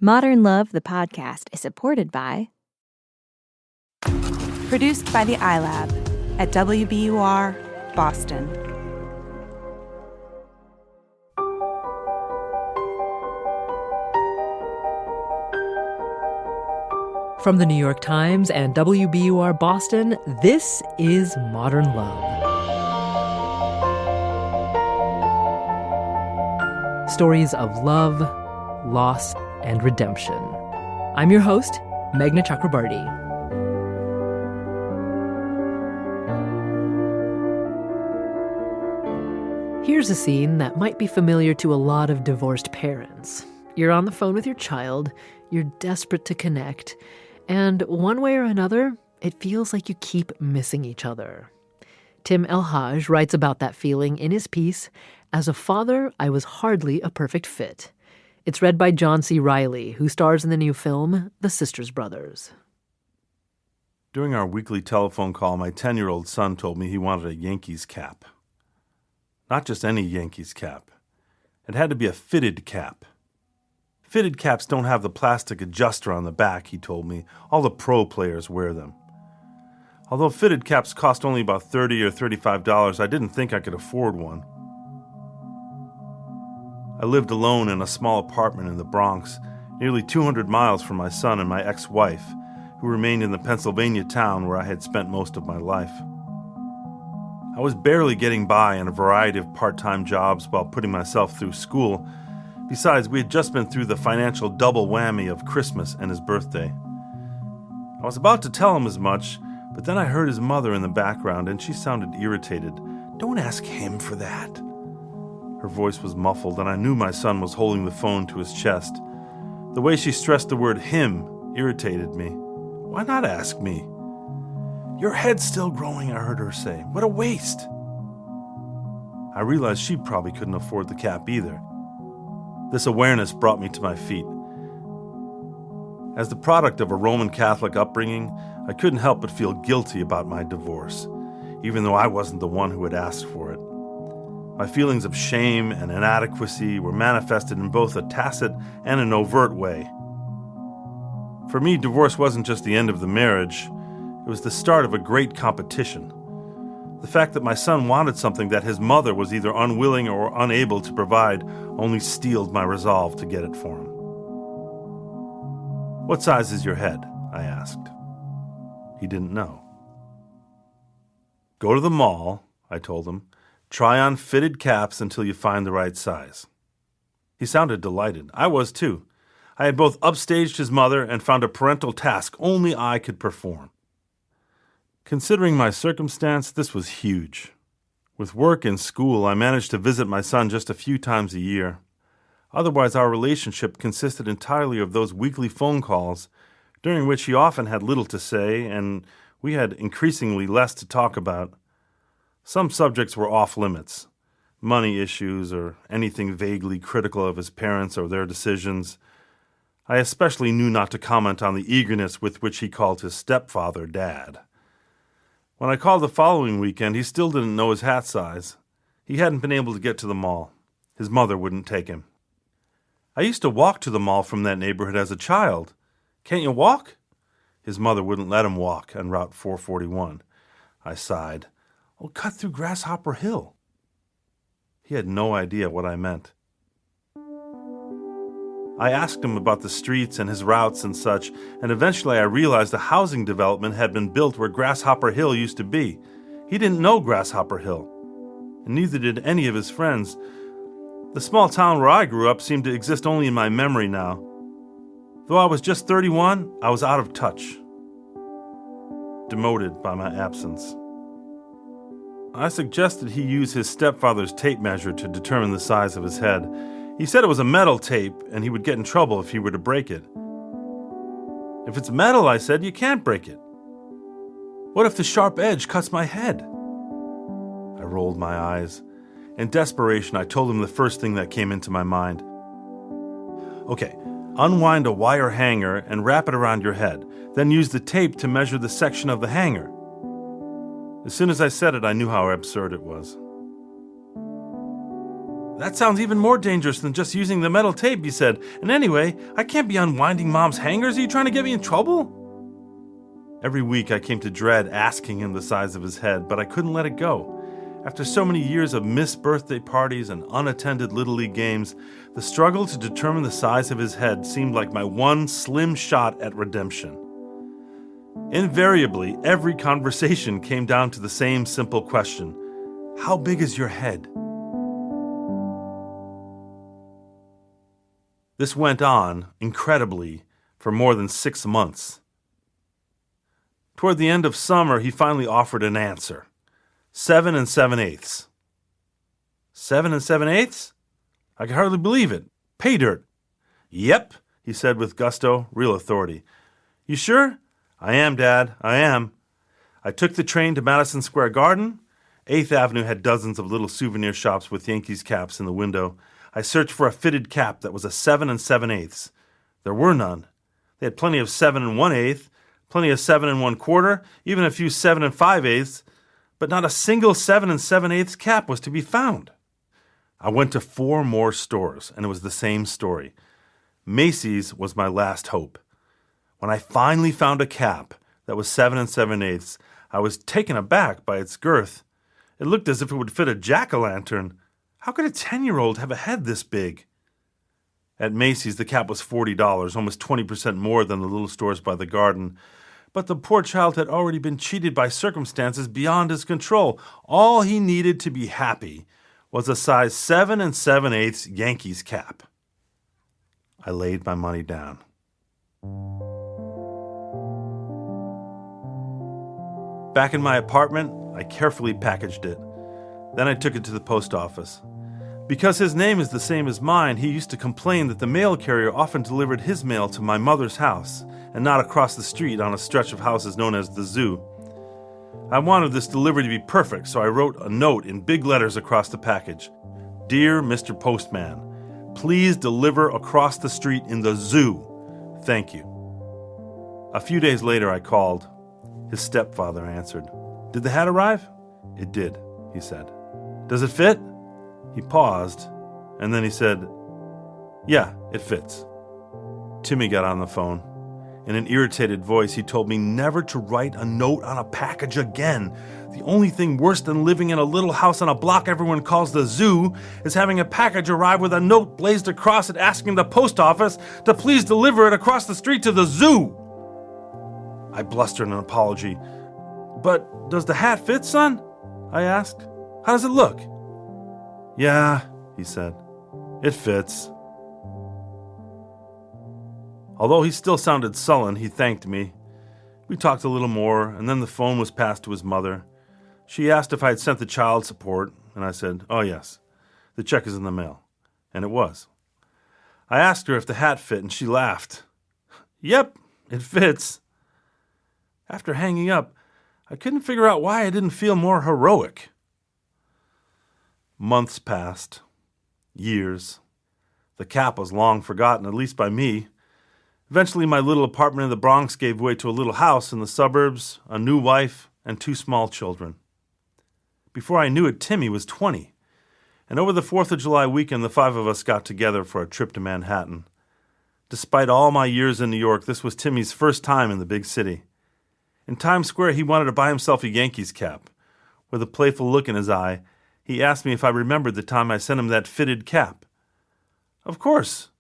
Modern Love, the podcast, is supported by... Produced by the iLab at WBUR, Boston. From the New York Times and WBUR Boston, this is Modern Love. Stories of love, loss, and redemption. I'm your host, Meghna Chakrabarty. Here's a scene that might be familiar to a lot of divorced parents. You're on the phone with your child, you're desperate to connect, and one way or another, it feels like you keep missing each other. Tim Elhajj writes about that feeling in his piece, As a Father, I Was Hardly a Perfect Fit. It's read by John C. Reilly, who stars in the new film, The Sisters Brothers. During our weekly telephone call, my 10-year-old son told me he wanted a Yankees cap. Not just any Yankees cap. It had to be a fitted cap. Fitted caps don't have the plastic adjuster on the back, he told me. All the pro players wear them. Although fitted caps cost only about $30 or $35, I didn't think I could afford one. I lived alone in a small apartment in the Bronx, nearly 200 miles from my son and my ex-wife, who remained in the Pennsylvania town where I had spent most of my life. I was barely getting by in a variety of part-time jobs while putting myself through school. Besides, we had just been through the financial double whammy of Christmas and his birthday. I was about to tell him as much, but then I heard his mother in the background, and she sounded irritated. "Don't ask him for that." Her voice was muffled, and I knew my son was holding the phone to his chest. The way she stressed the word him irritated me. Why not ask me? "Your head's still growing," I heard her say. "What a waste." I realized she probably couldn't afford the cap either. This awareness brought me to my feet. As the product of a Roman Catholic upbringing, I couldn't help but feel guilty about my divorce, even though I wasn't the one who had asked for it. My feelings of shame and inadequacy were manifested in both a tacit and an overt way. For me, divorce wasn't just the end of the marriage, it was the start of a great competition. The fact that my son wanted something that his mother was either unwilling or unable to provide only steeled my resolve to get it for him. "What size is your head?" I asked. He didn't know. "Go to the mall," I told him. "Try on fitted caps until you find the right size." He sounded delighted. I was too. I had both upstaged his mother and found a parental task only I could perform. Considering my circumstance, this was huge. With work and school, I managed to visit my son just a few times a year. Otherwise, our relationship consisted entirely of those weekly phone calls, during which he often had little to say, and we had increasingly less to talk about. Some subjects were off limits, money issues or anything vaguely critical of his parents or their decisions. I especially knew not to comment on the eagerness with which he called his stepfather Dad. When I called the following weekend, he still didn't know his hat size. He hadn't been able to get to the mall. His mother wouldn't take him. "I used to walk to the mall from that neighborhood as a child. Can't you walk?" His mother wouldn't let him walk on Route 441. I sighed. "Oh, cut through Grasshopper Hill." He had no idea what I meant. I asked him about the streets and his routes and such, and eventually I realized a housing development had been built where Grasshopper Hill used to be. He didn't know Grasshopper Hill, and neither did any of his friends. The small town where I grew up seemed to exist only in my memory now. Though I was just 31, I was out of touch, demoted by my absence. I suggested he use his stepfather's tape measure to determine the size of his head. He said it was a metal tape, and he would get in trouble if he were to break it. "If it's metal," I said, "you can't break it." "What if the sharp edge cuts my head?" I rolled my eyes. In desperation, I told him the first thing that came into my mind. "Okay, unwind a wire hanger and wrap it around your head. Then use the tape to measure the section of the hanger." As soon as I said it, I knew how absurd it was. That sounds even more dangerous than just using the metal tape, he said. And anyway, I can't be unwinding Mom's hangers. Are you trying to get me in trouble? Every week I came to dread asking him the size of his head, but I couldn't let it go. After so many years of missed birthday parties and unattended Little League games, the struggle to determine the size of his head seemed like my one slim shot at redemption. Invariably, every conversation came down to the same simple question: how big is your head? This went on, incredibly, for more than 6 months. Toward the end of summer, he finally offered an answer. 7 7/8. 7 7/8? I could hardly believe it. Pay dirt. Yep, he said with gusto, real authority. You sure? I am, Dad, I am. I took the train to Madison Square Garden. 8th Avenue had dozens of little souvenir shops with Yankees caps in the window. I searched for a fitted cap that was a 7 7/8. There were none. They had plenty of 7 1/8, plenty of 7 1/4, even a few 7 5/8, but not a single 7 7/8 cap was to be found. I went to 4 more stores, and it was the same story. Macy's was my last hope. When I finally found a cap that was 7 7/8, I was taken aback by its girth. It looked as if it would fit a jack-o'-lantern. How could a 10-year-old have a head this big? At Macy's, the cap was $40, almost 20% more than the little stores by the garden. But the poor child had already been cheated by circumstances beyond his control. All he needed to be happy was a size 7 7/8 Yankees cap. I laid my money down. Back in my apartment, I carefully packaged it. Then I took it to the post office. Because his name is the same as mine, he used to complain that the mail carrier often delivered his mail to my mother's house and not across the street on a stretch of houses known as the Zoo. I wanted this delivery to be perfect, so I wrote a note in big letters across the package. Dear Mr. Postman, please deliver across the street in the Zoo. Thank you. A few days later I called. His stepfather answered. Did the hat arrive? It did, he said. Does it fit? He paused, and then he said, Yeah, it fits. Timmy got on the phone. In an irritated voice, he told me never to write a note on a package again. The only thing worse than living in a little house on a block everyone calls the Zoo is having a package arrive with a note blazed across it asking the post office to please deliver it across the street to the Zoo. I blustered an apology. But does the hat fit, son? I asked. How does it look? Yeah, he said. It fits. Although he still sounded sullen, he thanked me. We talked a little more, and then the phone was passed to his mother. She asked if I had sent the child support, and I said, oh yes, the check is in the mail. And it was. I asked her if the hat fit, and she laughed. Yep, it fits. After hanging up, I couldn't figure out why I didn't feel more heroic. Months passed. Years. The cap was long forgotten, at least by me. Eventually, my little apartment in the Bronx gave way to a little house in the suburbs, a new wife, and 2 small children. Before I knew it, Timmy was 20. And over the 4th of July weekend, the 5 of us got together for a trip to Manhattan. Despite all my years in New York, this was Timmy's first time in the big city. In Times Square, he wanted to buy himself a Yankees cap. With a playful look in his eye, he asked me if I remembered the time I sent him that fitted cap. Of course.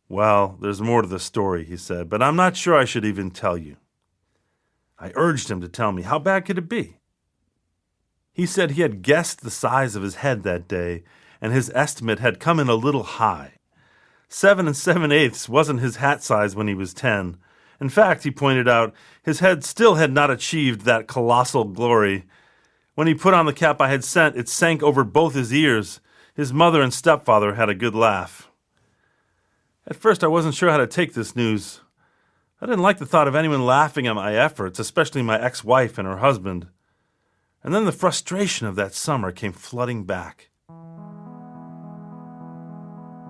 Well, there's more to the story, he said, but I'm not sure I should even tell you. I urged him to tell me. How bad could it be? He said he had guessed the size of his head that day, and his estimate had come in a little high. 7 7/8 wasn't his hat size when he was 10. In fact, he pointed out, his head still had not achieved that colossal glory. When he put on the cap I had sent, it sank over both his ears. His mother and stepfather had a good laugh. At first, I wasn't sure how to take this news. I didn't like the thought of anyone laughing at my efforts, especially my ex-wife and her husband. And then the frustration of that summer came flooding back.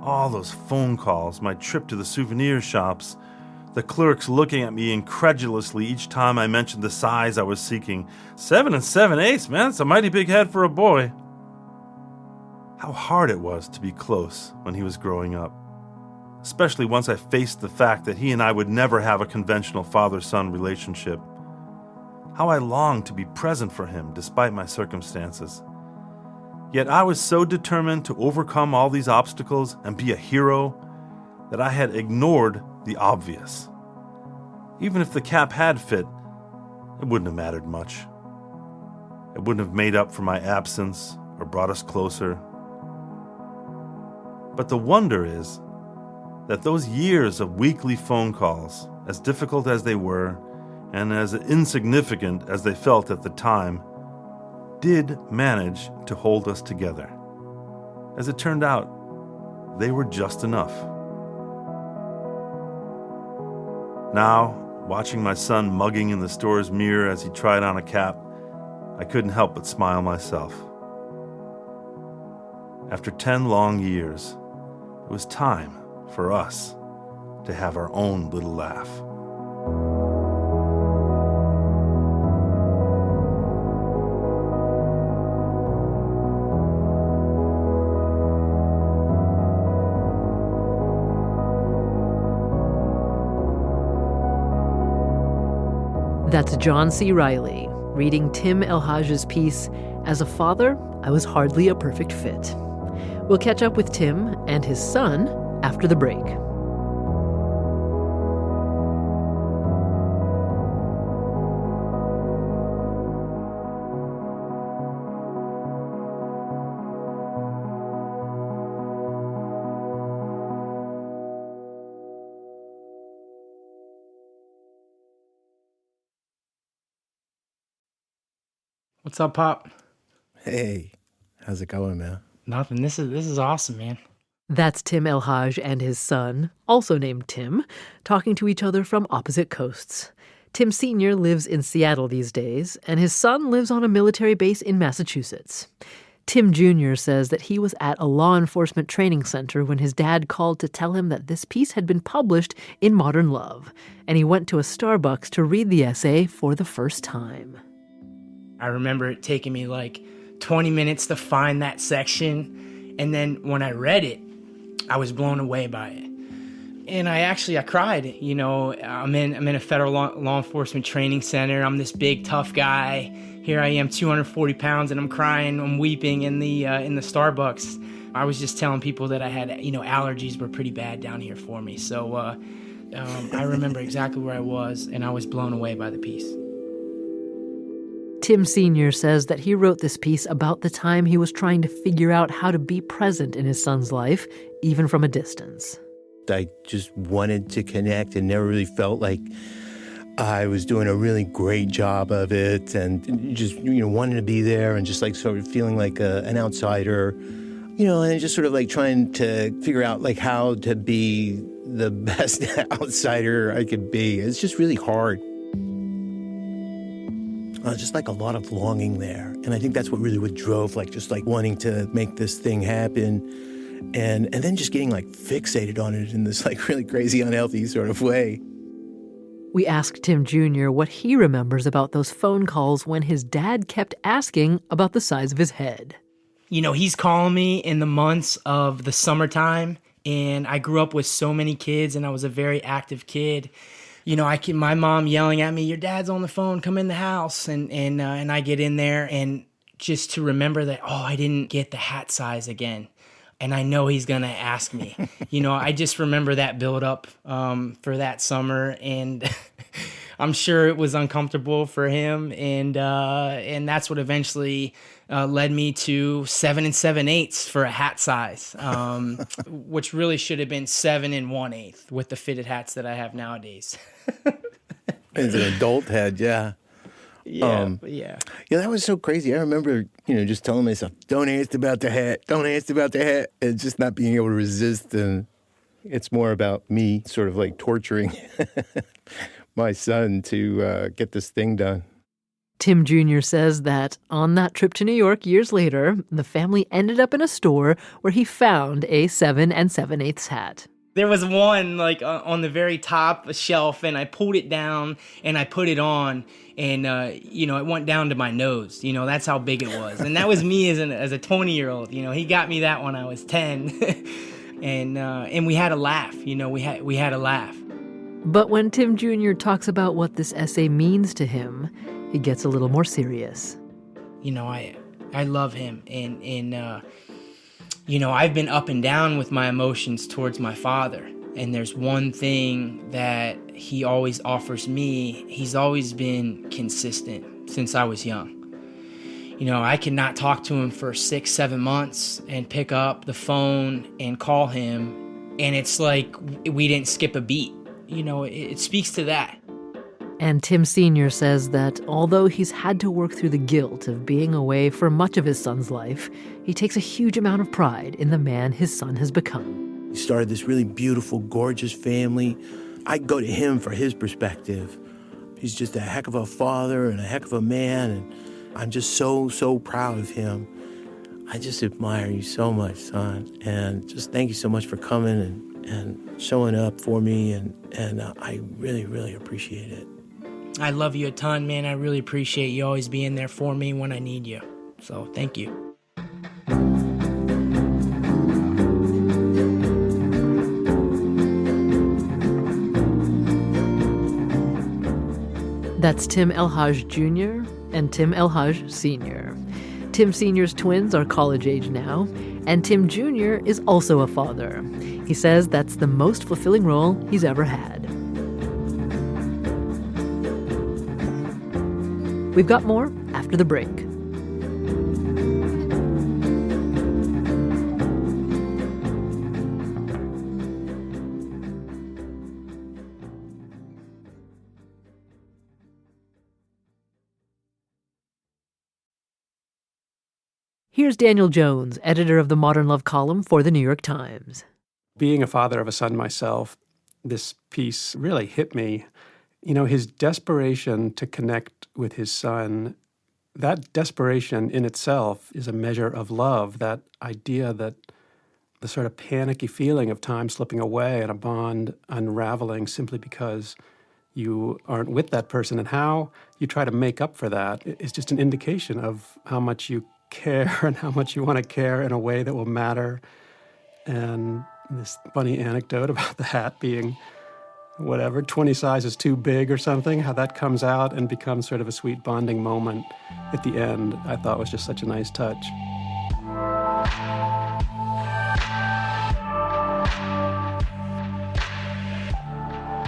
All those phone calls, my trip to the souvenir shops, the clerks looking at me incredulously each time I mentioned the size I was seeking. 7 7/8, man, it's a mighty big head for a boy. how hard it was to be close when he was growing up, especially once I faced the fact that he and I would never have a conventional father-son relationship. How I longed to be present for him despite my circumstances. Yet I was so determined to overcome all these obstacles and be a hero that I had ignored the obvious. Even if the cap had fit, it wouldn't have mattered much. It wouldn't have made up for my absence or brought us closer. But the wonder is that those years of weekly phone calls, as difficult as they were, and as insignificant as they felt at the time, did manage to hold us together. As it turned out, they were just enough. Now, watching my son mugging in the store's mirror as he tried on a cap, I couldn't help but smile myself. After 10 long years, it was time for us to have our own little laugh. That's John C. Reilly reading Tim Elhajj's piece, As a Father, I Was Hardly a Perfect Fit. We'll catch up with Tim and his son after the break. What's up, Pop? Hey, how's it going, man? Nothing. This is awesome, man. That's Tim Elhajj and his son, also named Tim, talking to each other from opposite coasts. Tim Sr. lives in Seattle these days, and his son lives on a military base in Massachusetts. Tim Jr. says that he was at a law enforcement training center when his dad called to tell him that this piece had been published in Modern Love, and he went to a Starbucks to read the essay for the first time. I remember it taking me like 20 minutes to find that section, and then when I read it, I was blown away by it. And I cried. You know, I'm in a federal law enforcement training center. I'm this big tough guy. Here I am, 240 pounds, and I'm crying. I'm weeping in the Starbucks. I was just telling people that I had, allergies were pretty bad down here for me. So I remember exactly where I was, and I was blown away by the piece. Tim Sr. says that he wrote this piece about the time he was trying to figure out how to be present in his son's life, even from a distance. I just wanted to connect and never really felt like I was doing a really great job of it, and just, wanting to be there and just like sort of feeling like an outsider, and just sort of like trying to figure out like how to be the best outsider I could be. It's just really hard. Just like a lot of longing there. And I think that's what really drove, just wanting to make this thing happen. And then just getting fixated on it in this really crazy, unhealthy sort of way. We asked Tim Jr. what he remembers about those phone calls when his dad kept asking about the size of his head. He's calling me in the months of the summertime, and I grew up with so many kids, and I was a very active kid. My mom yelling at me, "Your dad's on the phone, come in the house." And I get in there, and just to remember that, I didn't get the hat size again. And I know he's going to ask me. I just remember that build up for that summer, and I'm sure it was uncomfortable for him. And that's what eventually led me to 7 7/8 for a hat size, which really should have been 7 1/8 with the fitted hats that I have nowadays. As an adult head, yeah. Yeah. Yeah, that was so crazy. I remember, just telling myself, don't ask about the hat, don't ask about the hat, and just not being able to resist. And it's more about me sort of torturing my son to get this thing done. Tim Jr. says that on that trip to New York years later, the family ended up in a store where he found a 7 7/8 hat. There was one like on the very top shelf, and I pulled it down and I put it on, and it went down to my nose. That's how big it was, and that was me as a 20-year-old. He got me that when I was 10, and we had a laugh. We had a laugh. But when Tim Jr. talks about what this essay means to him, he gets a little more serious. I love him, and I've been up and down with my emotions towards my father. And there's one thing that he always offers me. He's always been consistent since I was young. I cannot talk to him for 6-7 months and pick up the phone and call him, and it's like we didn't skip a beat. It speaks to that. And Tim Sr. says that although he's had to work through the guilt of being away for much of his son's life, he takes a huge amount of pride in the man his son has become. He started this really beautiful, gorgeous family. I go to him for his perspective. He's just a heck of a father and a heck of a man, and I'm just so, so proud of him. I just admire you so much, son, and just thank you so much for coming and showing up for me, and I really, really appreciate it. I love you a ton, man. I really appreciate you always being there for me when I need you. So thank you. That's Tim Elhajj Jr. and Tim Elhajj Sr. Tim Sr.'s twins are college age now, and Tim Jr. is also a father. He says that's the most fulfilling role he's ever had. We've got more after the break. Here's Daniel Jones, editor of the Modern Love column for the New York Times. Being a father of a son myself, this piece really hit me. His desperation to connect with his son, that desperation in itself is a measure of love, that idea that the sort of panicky feeling of time slipping away and a bond unraveling simply because you aren't with that person, and how you try to make up for that is just an indication of how much you care and how much you want to care in a way that will matter. And this funny anecdote about the hat being 20 sizes too big or something, how that comes out and becomes sort of a sweet bonding moment at the end, I thought was just such a nice touch.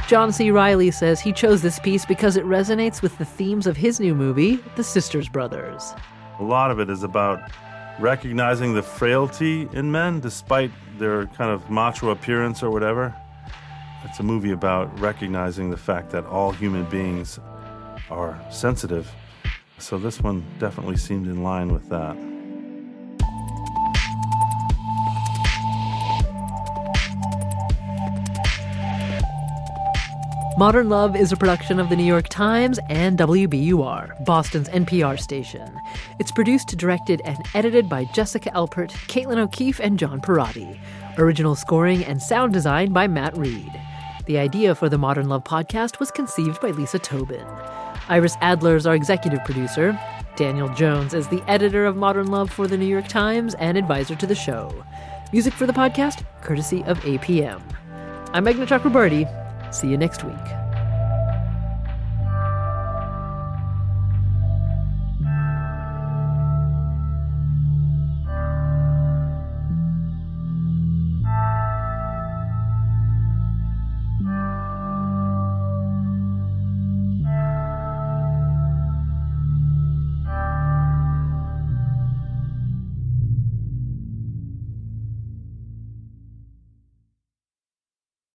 John C. Reilly says he chose this piece because it resonates with the themes of his new movie, The Sisters Brothers. A lot of it is about recognizing the frailty in men despite their kind of macho appearance or whatever. It's a movie about recognizing the fact that all human beings are sensitive. So this one definitely seemed in line with that. Modern Love is a production of the New York Times and WBUR, Boston's NPR station. It's produced, directed, and edited by Jessica Alpert, Caitlin O'Keefe, and John Perotti. Original scoring and sound design by Matt Reed. The idea for the Modern Love podcast was conceived by Lisa Tobin. Iris Adler is our executive producer. Daniel Jones is the editor of Modern Love for the New York Times and advisor to the show. Music for the podcast, courtesy of APM. I'm Meghna Chakrabarty. See you next week.